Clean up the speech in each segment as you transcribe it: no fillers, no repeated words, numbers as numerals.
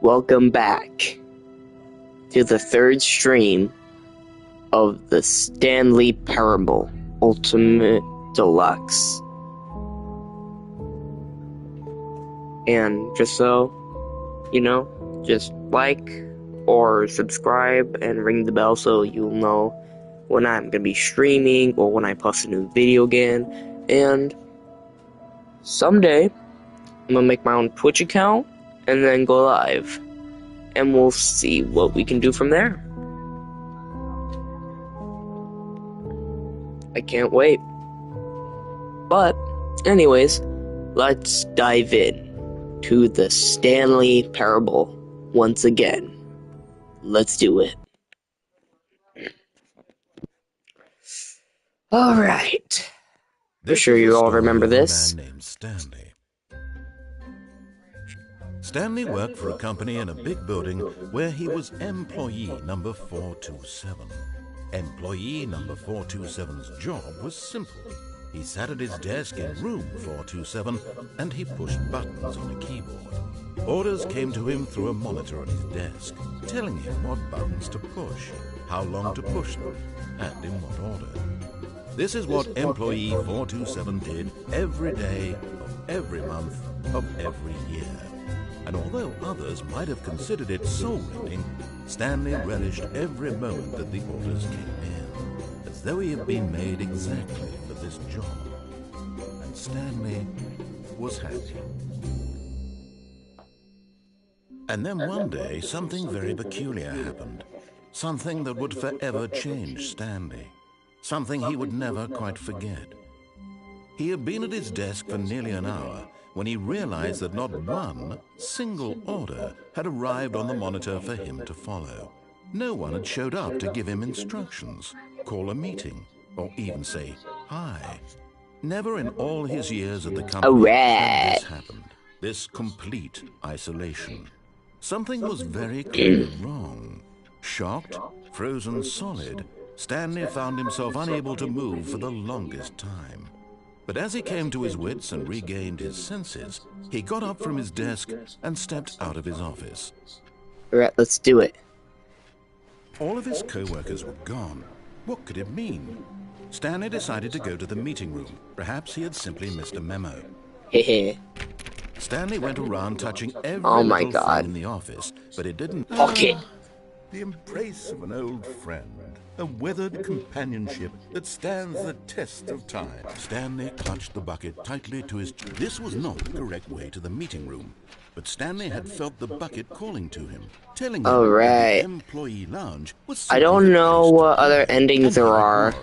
Welcome back to the third stream of the Stanley Parable Ultimate Deluxe. And just so you know, just like or subscribe and ring the bell so you'll know when I'm gonna be streaming or when I post a new video again. And someday I'm gonna make my own Twitch account and then go live, and we'll see what we can do from there. I can't wait. But anyways, let's dive in to the Stanley Parable once again. Let's do it. Alright. I'm sure you all remember this. Man named Stanley. Stanley worked for a company in a big building where he was employee number 427. Employee number 427's job was simple. He sat at his desk in room 427 and he pushed buttons on a keyboard. Orders came to him through a monitor on his desk, telling him what buttons to push, how long to push them, and in what order. This is what employee 427 did every day of every month of every year. And although others might have considered it soul-rending, Stanley relished every moment that the orders came in, as though he had been made exactly for this job. And Stanley was happy. And then one day, something very peculiar happened. Something that would forever change Stanley. Something he would never quite forget. He had been at his desk for nearly an hour when he realized that not one single order had arrived on the monitor for him to follow. No one had showed up to give him instructions, call a meeting, or even say hi. Never in all his years at the company had this happened, this complete isolation. Something was very clearly wrong. Shocked, frozen solid, Stanley found himself unable to move for the longest time. But as he came to his wits and regained his senses, he got up from his desk and stepped out of his office. Alright, let's do it. All of his co-workers were gone. What could it mean? Stanley decided to go to the meeting room. Perhaps he had simply missed a memo. Hehe. Stanley went around touching every my little God. thing in the office, but it didn't... Okay. The embrace of an old friend. A weathered companionship that stands the test of time. Stanley clutched the bucket tightly to his... This was not the correct way to the meeting room, but Stanley had felt the bucket calling to him, telling him that the employee lounge was... I don't know what other endings there are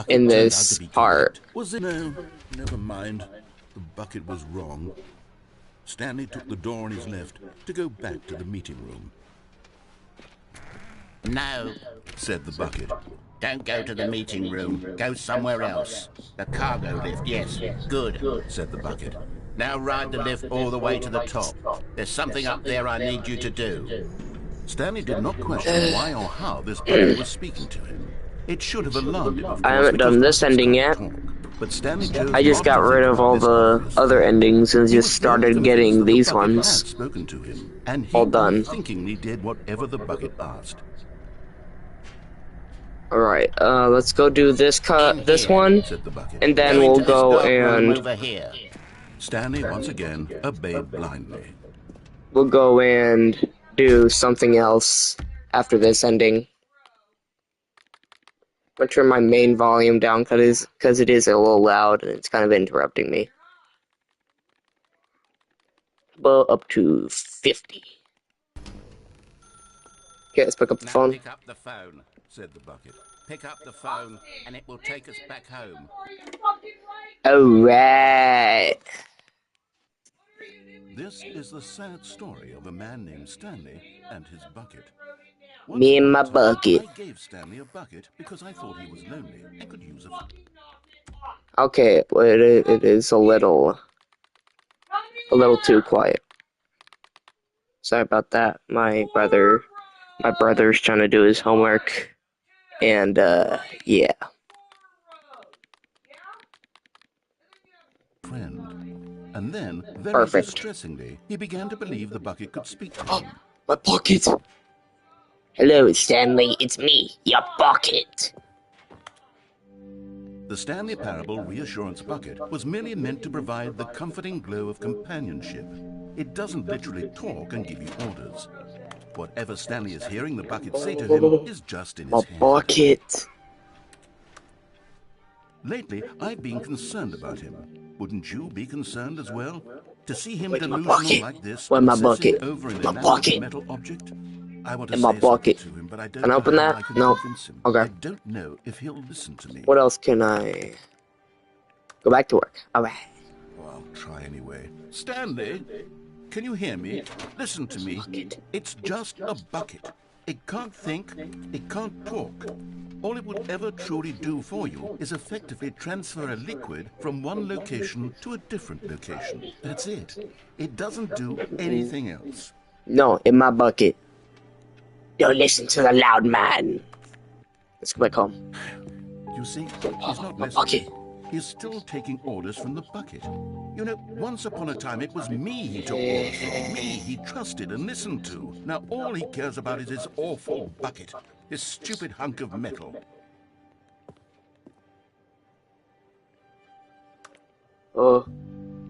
in this part. Was it? No, never mind. The bucket was wrong. Stanley took the door on his left to go back to the meeting room. No, said the bucket. don't go to the meeting room. Go somewhere else. The cargo lift, yes. Good, said the bucket. Now ride the lift all the way to the top. There's something up there I need you to do. Stanley did not question why or how this bucket was speaking to him. It should have alarmed him, of course, I haven't done this ending yet. But Stanley chose I just got rid of all the other endings and just started getting these ones spoken to him, and he all done. unthinkingly did whatever the bucket asked. Alright, let's go do this this one, Said the bucket. and then we'll go and over here. Stanley once again obeyed blindly. we'll go and do something else after this ending. I'm gonna turn my main volume down because it is a little loud and it's kind of interrupting me. Well, up to 50. Okay, let's pick up the Now phone. pick up the phone, Said the bucket. Pick up the phone, and it will take us back home. Alright. This is the sad story of a man named Stanley and his bucket. Me and my bucket. I gave Stanley a bucket because I thought he was lonely and could use a... Okay, well, it is a little too quiet. Sorry about that. My brother's trying to do his homework, and yeah. friend. And then, very Perfect. distressingly, he began to believe the bucket could speak to Oh, him. my bucket. Hello, Stanley. It's me, your bucket. The Stanley Parable Reassurance Bucket was merely meant to provide the comforting glow of companionship. It doesn't literally talk and give you orders. Whatever Stanley is hearing the bucket say to him is just in My his head. bucket. Lately, I've been concerned about him. Wouldn't you be concerned as well? To see him Where's my delusional bucket? like this, Where's my obsessing bucket? over an My inanimate bucket. metal object? I want to In my say something bucket. to him, but I don't Can I know open how that? I can No. convince him. Okay. I don't know if he'll listen to me. What else can I... Go back to work. Alright. Well, I'll try anyway. Stanley, can you hear me? Listen to me. Bucket. It's just a bucket. It can't think, it can't talk. All it would ever truly do for you is effectively transfer a liquid from one location to a different location. That's it. It doesn't do anything else. No, in my bucket. Don't listen to the loud man. Let's go back home. You see, he's not My listening. bucket. He's still taking orders from the bucket. You know, once upon a time it was me he took orders from. Me he trusted and listened to. Now all he cares about is his awful bucket. This stupid hunk of metal. Oh,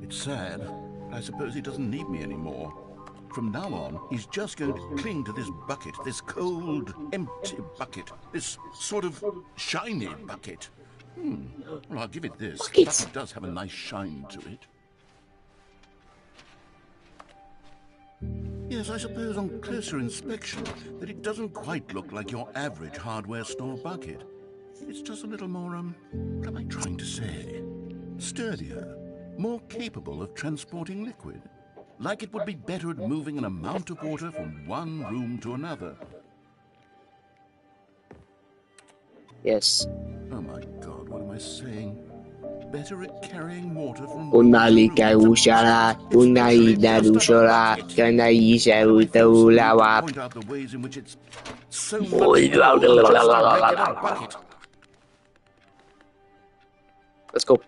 It's sad, but I suppose he doesn't need me anymore. From now on, he's just going to cling to this bucket, this cold, empty bucket, this sort of shiny bucket. Well, I'll give it this. The Buckets. bucket does have a nice shine to it. Yes, I suppose on closer inspection that it doesn't quite look like your average hardware store bucket. It's just a little more, what am I trying to say? Sturdier, more capable of transporting liquid. Like it would be better at moving an amount of water from one room to another. yes. Oh my God, what am I saying? Better at carrying water from Unali one kay room to usara, another. It's literally unai daru just a sora, bucket. kanai sa Why do I feel so need to utaulawa. point out the ways in which it's so much more than just a regular bucket? Let's go.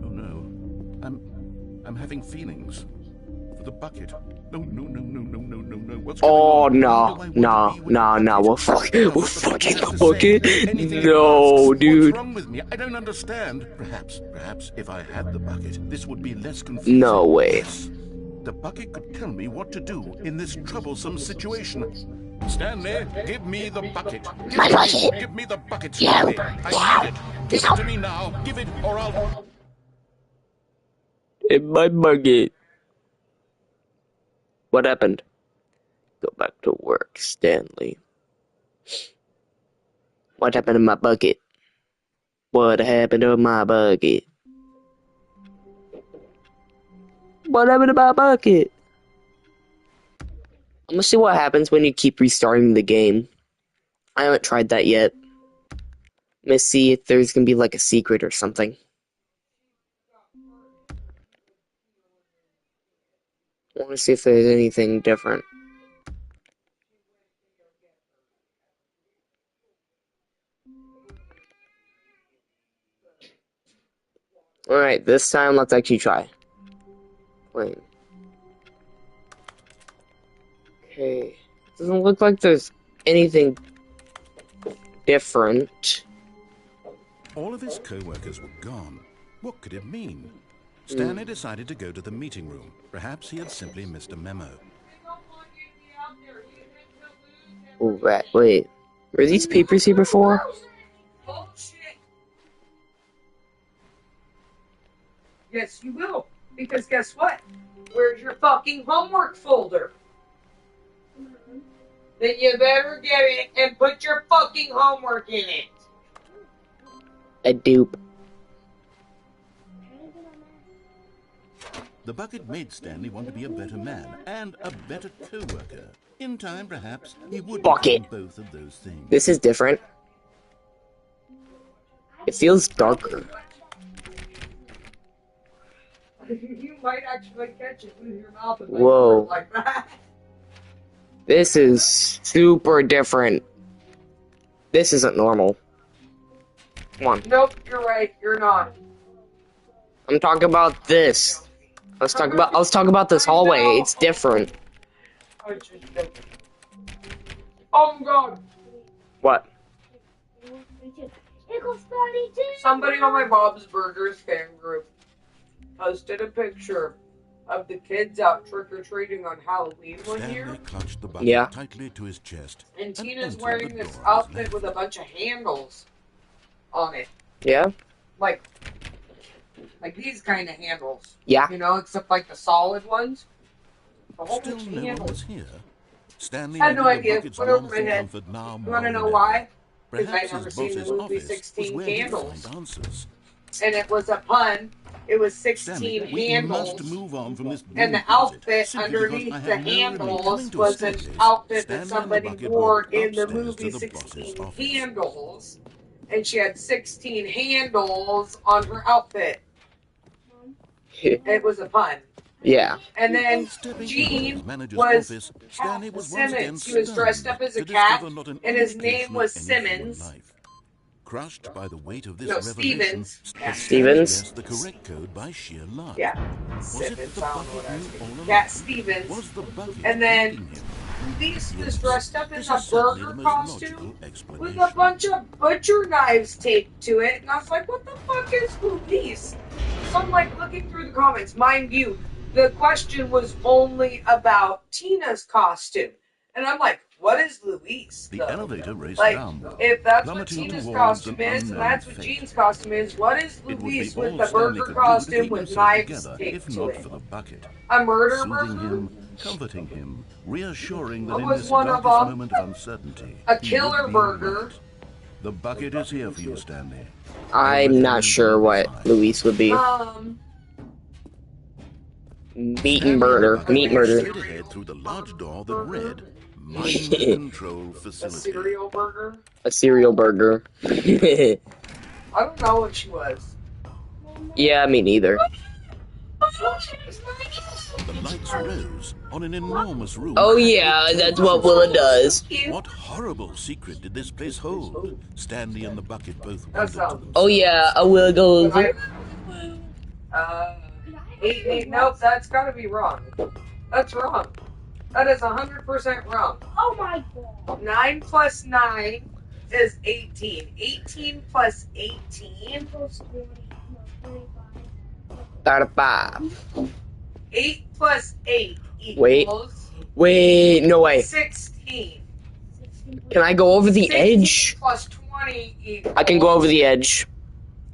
Oh no, I'm having feelings for the bucket. No. What's going Oh on? no, Why do I want no, to be with no, the no, bucket? we're What the fucking has to bucket. say, anything it No, asks. dude. What's wrong with me? I don't understand. Perhaps if I had the bucket, this would be less confusing. No way. Yes. The bucket could tell me what to do in this troublesome situation. Stanley, give me the bucket. My bucket. Give me the bucket, Yeah, Stanley. I need it. Give it to me now. Give it, or I'll... In my bucket. What happened? Go back to work, Stanley. What happened to my bucket? What happened to my bucket? What happened to my bucket? I'm gonna see what happens when you keep restarting the game. I haven't tried that yet. I'm gonna see if there's gonna be like a secret or something. I wanna see if there's anything different. Alright, this time let's actually try. Wait. Okay. Doesn't look like there's anything different. All of his co-workers were gone. What could it mean? Stanley decided to go to the meeting room. Perhaps he had simply missed a memo. Oh, right. Wait. Were these papers here before? Bullshit. Yes, you will. Because guess what? Where's your fucking homework folder? Then you better get it and put your fucking homework in it. A dupe. The bucket made Stanley want to be a better man and a better co-worker. In time, perhaps, he would Bucket. become both of those things. This is different. It feels darker. You might actually catch it with your mouth and Whoa. like that. This is super different. This isn't normal. Come on. Nope, you're right. You're not. I'm talking about this. Let's talk about this hallway. It's different. Oh my god. What? Somebody on my Bob's Burgers fan group posted a picture of the kids out trick-or-treating on Halloween one year. Stanley clutched the bucket Yeah. tightly to his chest And Tina's entered wearing the this door of his outfit with a bunch of handles on it. Yeah? Like these kind of handles. Yeah. You know, except like the solid ones. A whole Still bunch of no one handles. was here. Stanley I had no wanted the idea. bucket's Went over warmth my and head. comfort now You more want to than know ever. why? Because I'd Perhaps never his seen boss's the movie office was 16 where he'd Candles. find answers. And it was a pun. It was 16 Stanley, we handles. must move on from this And the broom closet, outfit simply because underneath I the have no remedy. Coming handles to a was an staircase, outfit that Stanley and the somebody bucket wore walked in the upstairs to movie the boss's 16 office. Handles. And she had 16 handles on her outfit. It was a pun. Yeah. And then Stepping into Gene his manager's was office, Stanley was once again Simmons. He was dressed stunned up as a to cat, discover not an and his indication name was of any human Simmons. life. Crushed by the weight of this No, revelation, Stevens. had Stevens? Stanley guessed the correct code by sheer luck. Yeah. Was it Simmons. the I don't know bucket what I was knew all thinking. along? Cat Stevens. Was the bucket And then leading him? Luis was Yes, dressed up in this a is certainly burger the most costume logical with explanation. a bunch of butcher knives taped to it. And I was like, what the fuck is Luis? So I'm like looking through the comments. Mind you, the question was only about Tina's costume. And I'm like, what is Luis? The though? elevator raced Like, downward, if that's what plummeting Tina's towards costume an is, and unknown that's what fate. Jean's costume is, what is It would be Luis all with the Stanley burger could do to costume keep with himself knives together, taped if to not it? for the bucket. A murder Soothing burger? him, comforting him, reassuring that What in was this one of darkest them? moment of uncertainty, A he killer would be burger. right. The bucket is here for you, Stanley. I'm not Everything sure will be what fine. Luis would be. Meat and murder. Meat murder. Straight ahead through the large door that read Mind Control A Facility. cereal burger? A cereal burger. I don't know what she was. Yeah, me neither. The lights rose on an enormous room. Oh yeah, that's what Willa does. What horrible secret did this place hold? Stanley and the bucket both That wondered to sounds- themselves. Oh yeah, Willa goes. Eight, nope, that's gotta be wrong. That's wrong. That is 100% wrong. Oh my god. 9 plus 9 is 18. 18 plus 18. Equals 20. No, 25. 35. 8 plus 8 Wait. equals Wait, no way. 16. 16. Can I go over the 16 edge? plus 20 equals... I can go over the edge.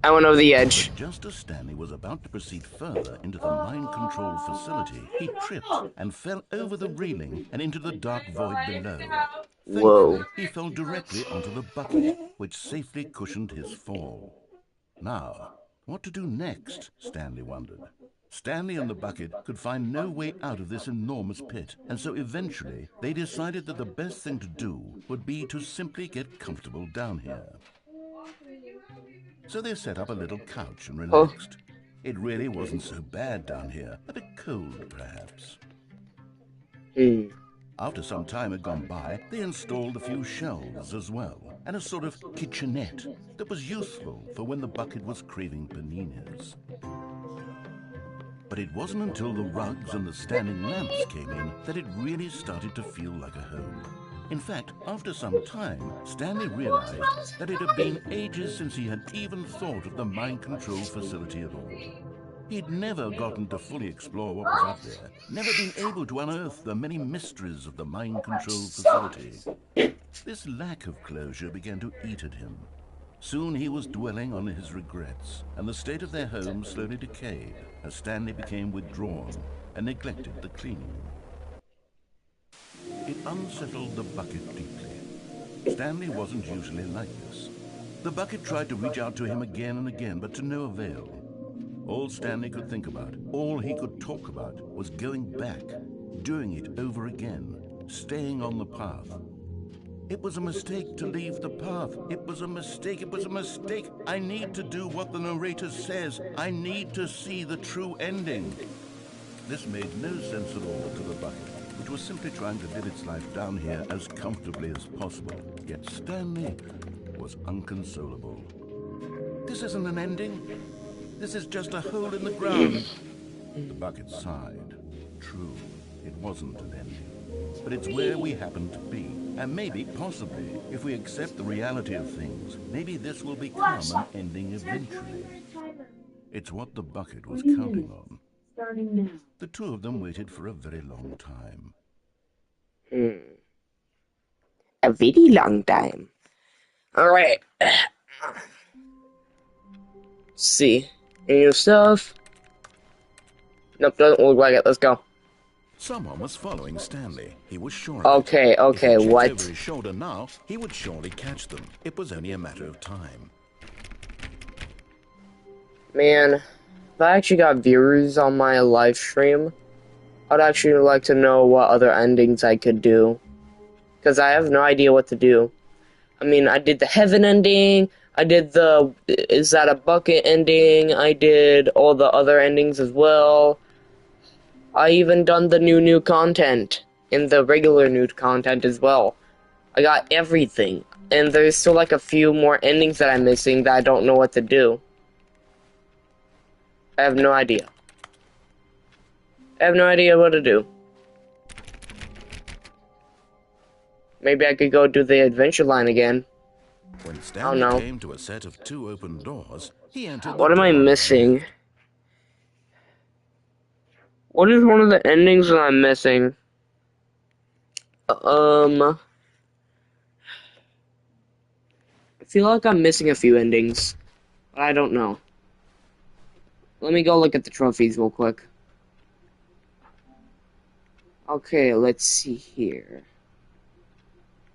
I went over the edge. But just as Stanley was about to proceed further into the mind control facility, he tripped and fell over the railing and into the dark void below. Whoa. He fell directly onto the bucket, which safely cushioned his fall. Now, what to do next, Stanley wondered. Stanley and the bucket could find no way out of this enormous pit, and so eventually they decided that the best thing to do would be to simply get comfortable down here. So they set up a little couch and relaxed. It really wasn't so bad down here, a bit cold perhaps. After some time had gone by, they installed a few shelves as well, and a sort of kitchenette that was useful for when the bucket was craving paninis. But it wasn't until the rugs and the standing lamps came in that it really started to feel like a home. In fact, after some time, Stanley realized that it had been ages since he had even thought of the mind control facility at all. He'd never gotten to fully explore what was up there, never been able to unearth the many mysteries of the mind control facility. This lack of closure began to eat at him. Soon he was dwelling on his regrets, and the state of their home slowly decayed as Stanley became withdrawn and neglected the cleaning. It unsettled the bucket deeply. Stanley wasn't usually like this. The bucket tried to reach out to him again and again, but to no avail. All Stanley could think about, all he could talk about, was going back, doing it over again, staying on the path. It was a mistake to leave the path. It was a mistake. It was a mistake. I need to do what the narrator says. I need to see the true ending. This made no sense at all to the bucket, which was simply trying to live its life down here as comfortably as possible. Yet Stanley was unconsolable. This isn't an ending. This is just a hole in the ground. The bucket sighed. True, it wasn't an ending. But it's where we happen to be. And maybe, possibly, if we accept the reality of things, maybe this will become an ending eventually. It's what the bucket was counting on. Starting now. The two of them waited for a very long time. A very long time. Alright. See. Any new stuff? Nope, doesn't look like it. Let's go. Someone was following Stanley. He was sure of Okay, it. okay, If he checked what? over his shoulder now, he would surely catch them. It was only a matter of time. Man, if I actually got viewers on my live stream, I'd actually like to know what other endings I could do. Because I have no idea what to do. I mean, I did the heaven ending, I did the is that a bucket ending, I did all the other endings as well. I even done the new content, and the regular new content as well. I got everything. And there's still like a few more endings that I'm missing that I don't know what to do. I have no idea. I have no idea what to do. Maybe I could go do the adventure line again. When Oh Stanley no. came to a set of 2 open doors, he entered What the am I door missing? What is one of the endings that I'm missing? I feel like I'm missing a few endings. But I don't know. Let me go look at the trophies real quick. Okay, let's see here.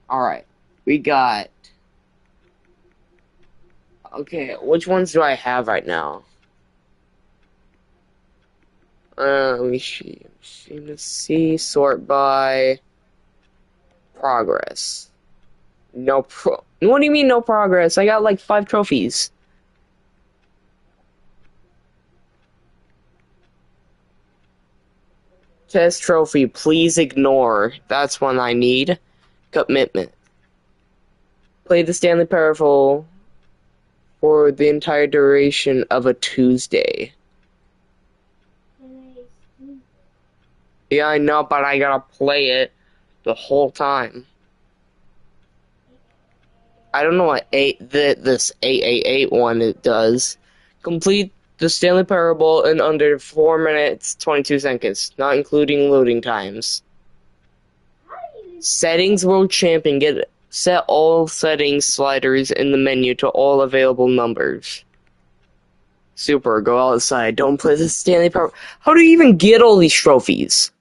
Alright. We got... Okay, which ones do I have right now? Let me see. Let's see. Sort by progress. What do you mean no progress? I got like 5 trophies. Test trophy, please ignore. That's one I need. Commitment. Play the Stanley Parable for the entire duration of a Tuesday. Yeah, I know, but I gotta play it the whole time. I don't know what this 888 one it does. Complete the Stanley Parable in under 4 minutes 22 seconds, not including loading times. Settings World Champion. Set all settings sliders in the menu to all available numbers. Super, go outside. Don't play the Stanley Parable. How do you even get all these trophies?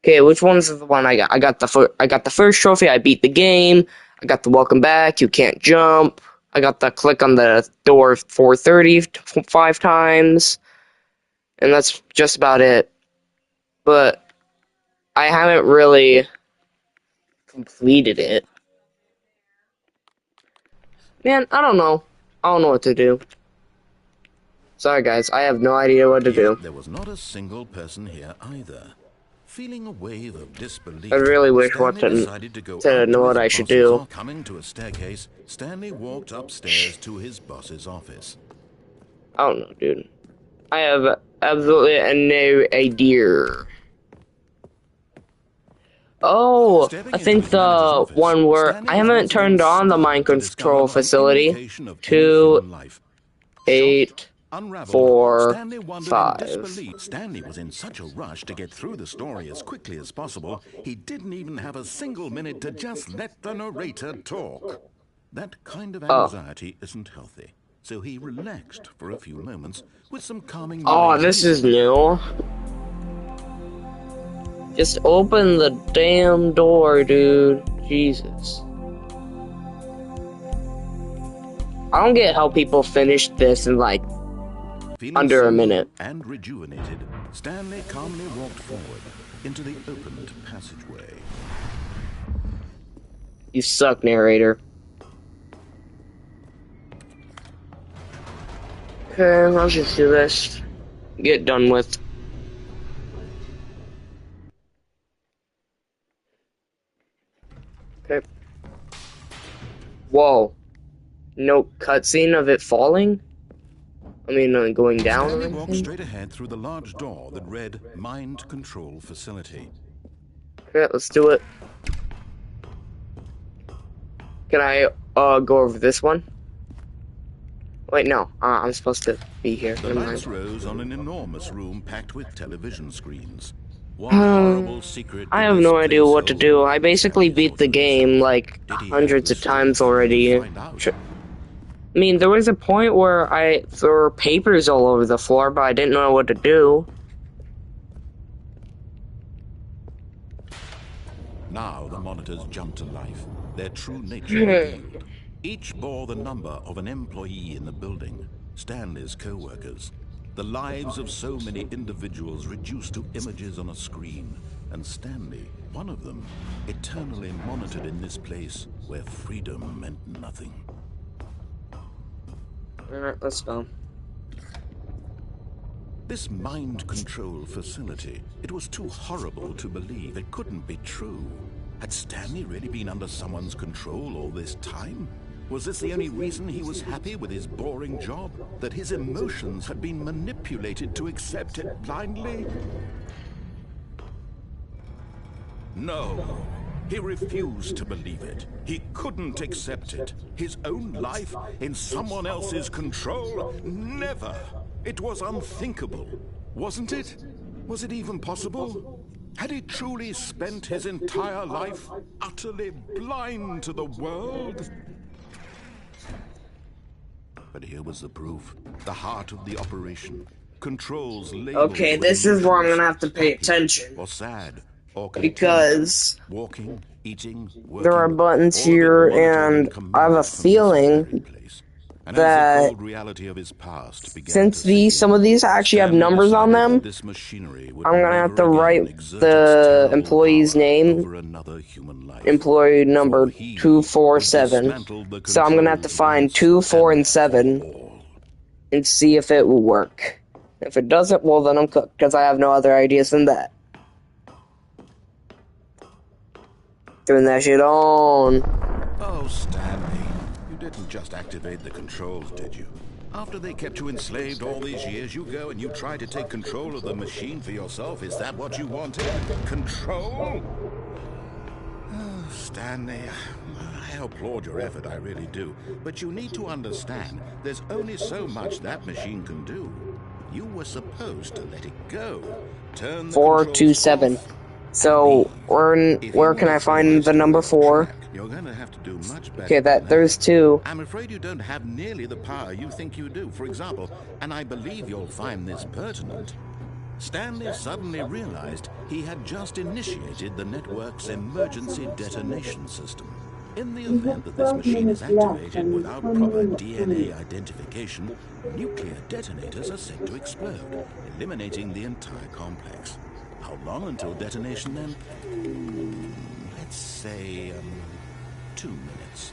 Okay, which one's the one I got? I got the first trophy. I beat the game. I got the welcome back. You can't jump. I got the click on the door 430 5 times, and that's just about it. But I haven't really completed it. Man, I don't know. I don't know what to do. Sorry, guys. I have no idea what to do. Yet there was not a single person here either. Feeling a wave of disbelief, I really wish Stanley decided to go to up know to what his I should boss's do. office. Coming to a staircase, Stanley walked upstairs to his boss's office. I don't know, dude. I have absolutely no idea. Oh, Stepping I into think his manager's the office, one where Stanley I was haven't once again turned on the mind stunned to discover control not an facility. indication of any 2, human life. 8, Shocked, unraveled, 4, Stanley wondered in 5. disbelief. Stanley was in such a rush to get through the story as quickly as possible, he didn't even have a single minute to just let the narrator talk. That kind of Oh. anxiety isn't healthy, so he relaxed for a few moments with some calming Oh, noise this is music. new. Just open the damn door, dude. Jesus. I don't get how people finish this in like Feeling under a sober minute. and rejuvenated, Stanley calmly walked forward into the opened passageway. You suck, narrator. Okay, I'll just do this. Get done with. Okay. Whoa. No cutscene of it falling? going down or Stanley walked anything? straight ahead through the large door that read Mind Control Facility. Yeah, let's do it. Can I go over this one? Wait, no. I'm supposed to be here. The Never lights mind. rose on an enormous room packed with television screens. What horrible secret I did have this no idea place what to hold? do. I basically Stanley beat thought the to game himself. like Did he have hundreds the of times strength to already. find out? There was a point where there were papers all over the floor, but I didn't know what to do. Now the monitors jumped to life, their true nature revealed. Each bore the number of an employee in the building, Stanley's co-workers. The lives of so many individuals reduced to images on a screen, and Stanley, one of them, eternally monitored in this place where freedom meant nothing. Alright, let's go. This mind control facility, it was too horrible to believe. It couldn't be true. Had Stanley really been under someone's control all this time? Was this the only reason he was happy with his boring job? That his emotions had been manipulated to accept it blindly? No. He refused to believe it. He couldn't accept it. His own life in someone else's control? Never. It was unthinkable, wasn't it? Was it even possible? Had he truly spent his entire life utterly blind to the world? But here was the proof, the heart of the operation. Controls labeled Okay, with this is where I'm emotions, gonna have to pay happy attention. or sad or content. Because Walking, eating, there are working, buttons all of it here, monitored and I have a commanded from this very feeling place. And as the that cold reality of his past began since to sink some in, of these actually have Stanley numbers on decided them, that this machinery would I'm gonna have to never again write exert its the terrible employee's power name, over another human life. employee For number he would 247. dismantle the So I'm gonna have to controls find once 2, 4, and for 7 all. and see if it will work. If it doesn't, well then I'm cooked, because I have no other ideas than that. Turn that shit on. Oh, Stanley, you didn't just activate the controls, did you? After they kept you enslaved all these years, you go and you try to take control of the machine for yourself. Is that what you wanted? Control? Oh, Stanley, I applaud your effort, I really do. But you need to understand, there's only so much that machine can do. You were supposed to let it go. Turn the 427. controls off. So, where can I find the number 4? You're going to have to do much better Okay, than there's 2. I'm afraid you don't have nearly the power you think you do. For example, and I believe you'll find this pertinent, Stanley suddenly realized he had just initiated the network's emergency detonation system. In the event that this machine is activated without proper DNA identification, nuclear detonators are set to explode, eliminating the entire complex. How long until detonation then? Let's say, 2 minutes.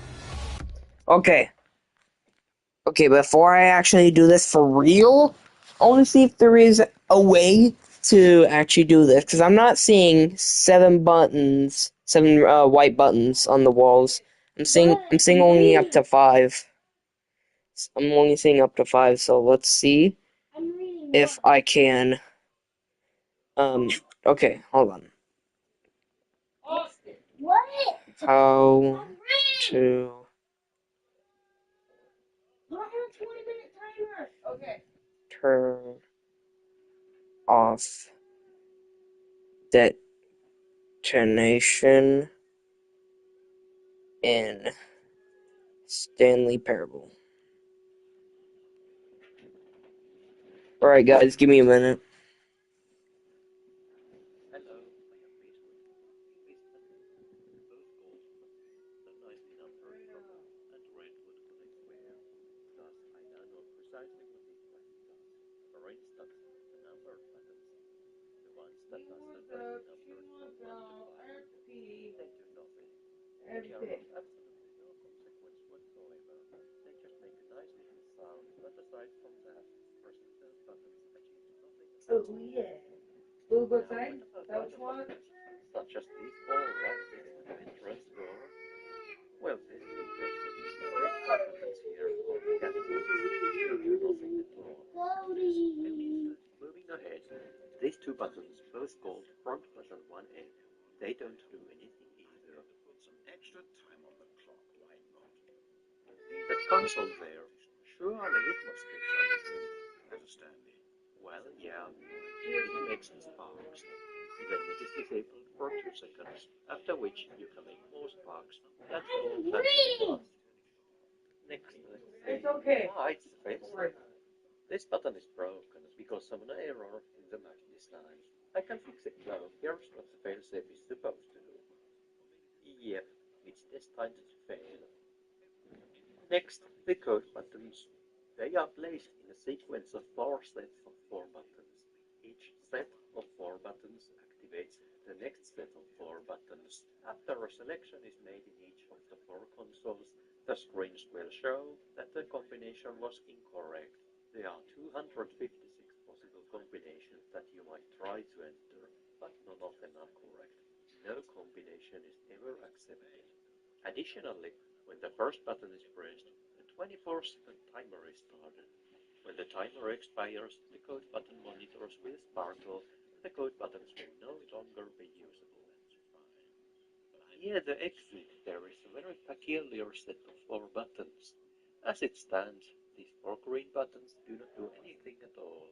Okay. Okay, before I actually do this for real, I want to see if there is a way to actually do this, because I'm not seeing 7 buttons, 7 white buttons on the walls. I'm seeing only up to 5. I'm only seeing up to 5, so let's see if I can. Okay, hold on. What? How to You don't have a 20-minute timer. Okay. turn off detonation in Stanley Parable. Alright, guys, give me a minute. Oh, yeah. Blue book side? Is that what you want? Such as these all right of interest or well this is interesting. Great competence here for the categories. You do nothing at all. Moving ahead, these two buttons, both called front button 1A, they don't do anything either. Put some extra time on the clock, why not? The console there, surely it must do something. Better Stanley. Well, yeah, it makes sparks. Then it is disabled for 2 seconds, after which you can make more sparks. That's all that Next, let's see. It's okay. It's failsafe. This button is broken because of an error in the map design. I can fix it though. Here's what the failsafe is supposed to do. Yep, it's destined to fail. Next, the code buttons. They are placed in a sequence of 4 sets of 4 buttons. Each set of 4 buttons activates the next set of 4 buttons. After a selection is made in each of the 4 consoles, the screens will show that the combination was incorrect. There are 256 possible combinations that you might try to enter, but none of them are correct. No combination is ever accepted. Additionally, when the first button is pressed, a 24-second timer is started. When the timer expires, the code button monitors will sparkle, and the code buttons will no longer be usable. Near the exit, there is a very peculiar set of 4 buttons. As it stands, these 4 green buttons do not do anything at all.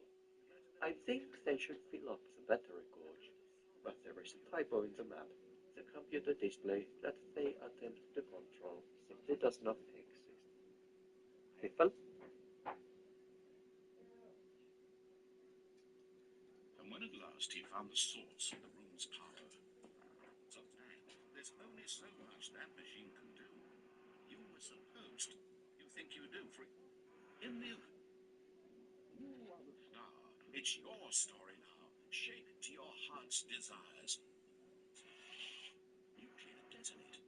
I think they should fill up the battery gauge, but there is a typo in the map. The computer display that they attempt to control simply does not exist. Eiffel? And when at last he found the source of the room's power, so there's only so much that machine can do. You were supposed, you think you do, for in the you are the star. It's your story now. Shape it to your heart's desires. Nuclear detonate.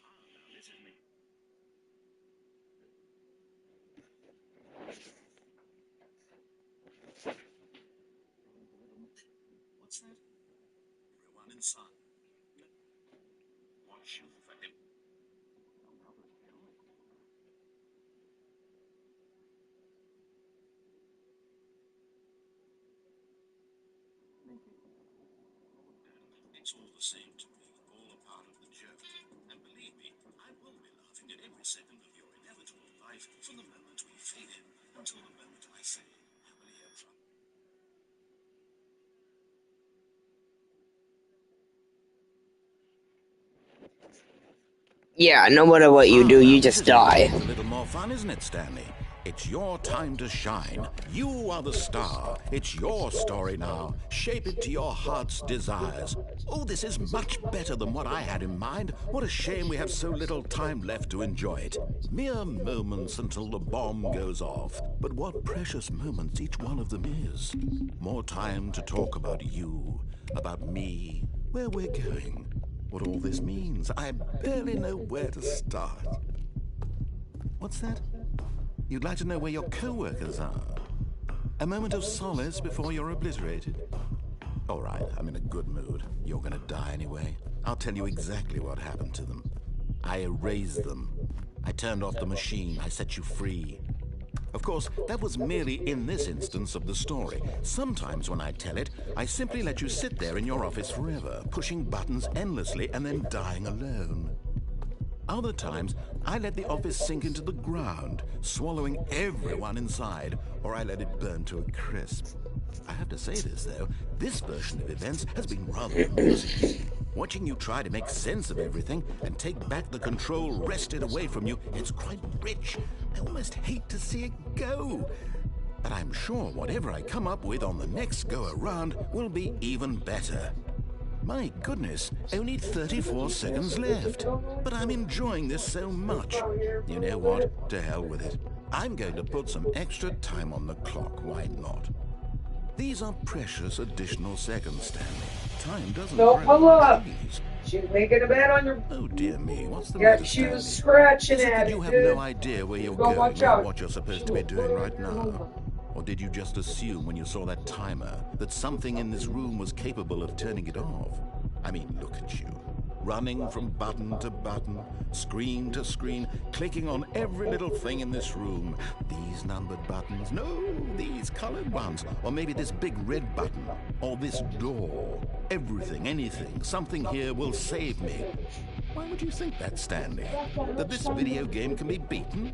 Now this is me. What's that? Everyone inside. Watch you for him. It's all the same to me, all a part of the joke. And believe me, I will be laughing at every second of your inevitable life from the moment we fade in until the moment I say, happily ever. Yeah, no matter what you do, you just die. It's a little more fun, isn't it, Stanley? It's your time to shine. You are the star. It's your story now. Shape it to your heart's desires. Oh, this is much better than what I had in mind. What a shame we have so little time left to enjoy it. Mere moments until the bomb goes off. But what precious moments each one of them is. More time to talk about you, about me, where we're going, what all this means. I barely know where to start. What's that? You'd like to know where your co-workers are? A moment of solace before you're obliterated? All right, I'm in a good mood. You're gonna die anyway. I'll tell you exactly what happened to them. I erased them. I turned off the machine. I set you free. Of course, that was merely in this instance of the story. Sometimes when I tell it, I simply let you sit there in your office forever, pushing buttons endlessly and then dying alone. Other times, I let the office sink into the ground, swallowing everyone inside, or I let it burn to a crisp. I have to say this, though, this version of events has been rather amusing. Watching you try to make sense of everything and take back the control wrested away from you, it's quite rich. I almost hate to see it go. But I'm sure whatever I come up with on the next go-around will be even better. My goodness, only 34 seconds left. But I'm enjoying this so much. You know what? To hell with it. I'm going to put some extra time on the clock, why not? These are precious additional seconds, Stanley. Time doesn't No, pull up. please. She was making a bed on your... Oh dear me, what's the Yeah, matter, she was Stanley? scratching Is it at that it, you have dude. no idea where you're Go going watch or out. what you're supposed to be doing right now? Or did you just assume when you saw that timer that something in this room was capable of turning it off? I mean, look at you. running from button to button, screen to screen, clicking on every little thing in this room. These numbered buttons, no, these colored ones, or maybe this big red button, or this door. Everything, anything, something here will save me. Why would you think that, Stanley? That this video game can be beaten?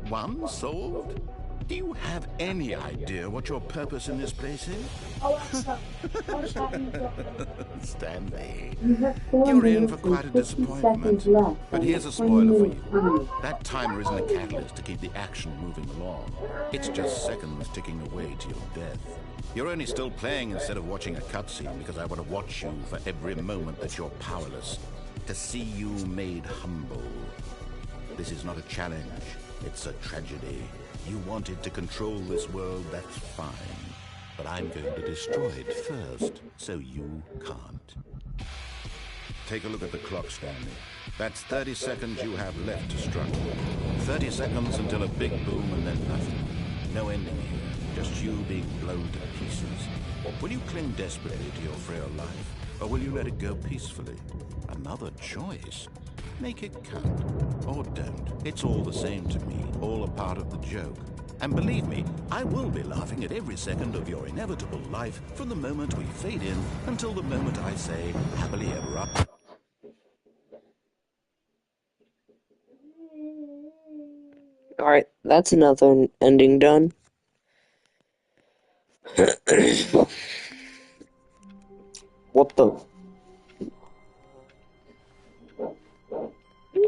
Won? Solved? Do you have any idea what your purpose in this place is? Stanley, you're in for quite a disappointment. But here's a spoiler for you. That timer isn't a catalyst to keep the action moving along. It's just seconds ticking away to your death. You're only still playing instead of watching a cutscene because I want to watch you for every moment that you're powerless. To see you made humble. This is not a challenge. It's a tragedy. You wanted to control this world, that's fine. But I'm going to destroy it first, so you can't. Take a look at the clock, Stanley. That's 30 seconds you have left to struggle. 30 seconds until a big boom and then nothing. No ending here, just you being blown to pieces. Will you cling desperately to your frail life, or will you let it go peacefully? Another choice. Make it count, or don't. It's all the same to me, all a part of the joke. And believe me, I will be laughing at every second of your inevitable life from the moment we fade in until the moment I say, happily ever after. Alright, that's another ending done. What the?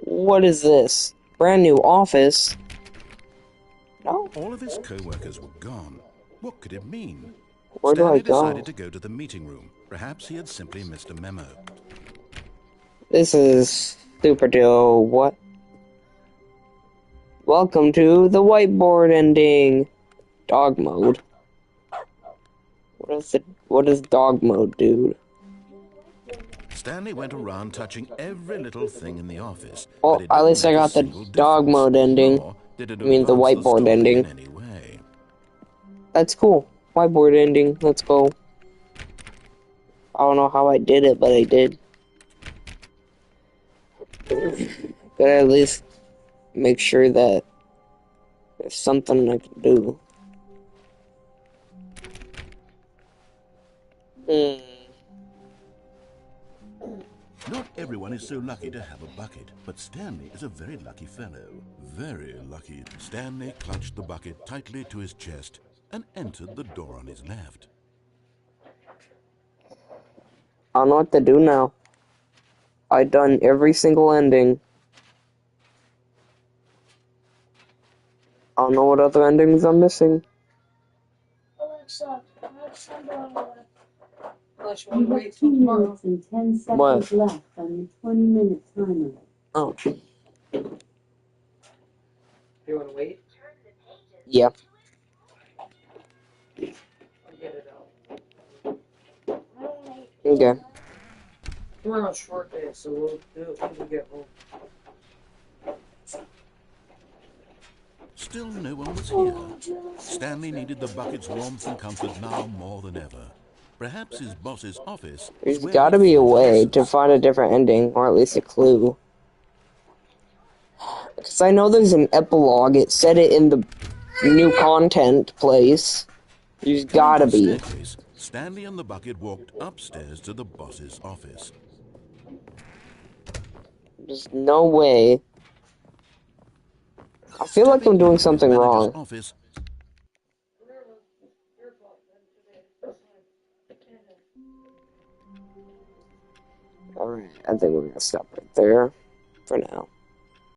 What is this? Brand new office? No? All of his co-workers were gone. What could it mean? Where do I Stanley go? decided to go to the meeting room. Perhaps he had simply missed a memo. This is super duo. What? Welcome to the whiteboard ending. Dog mode. What is dog mode, dude? Stanley went around touching every little thing in the office. Well, but it at didn't least I make a got the single dog difference, mode ending. nor did it I mean, the advance whiteboard story ending. in any way. That's cool. Whiteboard ending. Let's go. I don't know how I did it, but I did. Gotta at least make sure that there's something I can do. Not everyone is so lucky to have a bucket, but Stanley is a very lucky fellow. Very lucky. Stanley clutched the bucket tightly to his chest and entered the door on his left. I don't know what to do now. I've done every single ending. I don't know what other endings I'm missing. Alexa, have Sunday. Unless you You want to have wait 2 till tomorrow. minutes and 10 seconds What? left on the 20-minute timer. Oh. You want to wait? Yeah. I'll get it out. Okay. Tomorrow's short day, so we'll do it when we get home. Still no one was here. Stanley needed the bucket's warmth and comfort now more than ever. Perhaps his boss's office is There's where gotta he'd be a find way to answers. find a different ending, or at least a clue. Because I know there's an epilogue. It said it in the new content place. There's Coming gotta to the be. staircase, Stanley and the bucket walked upstairs to the boss's office. There's no way. I feel like I'm Stepping doing into his something manager's wrong. office, Alright, I think we're gonna stop right there for now.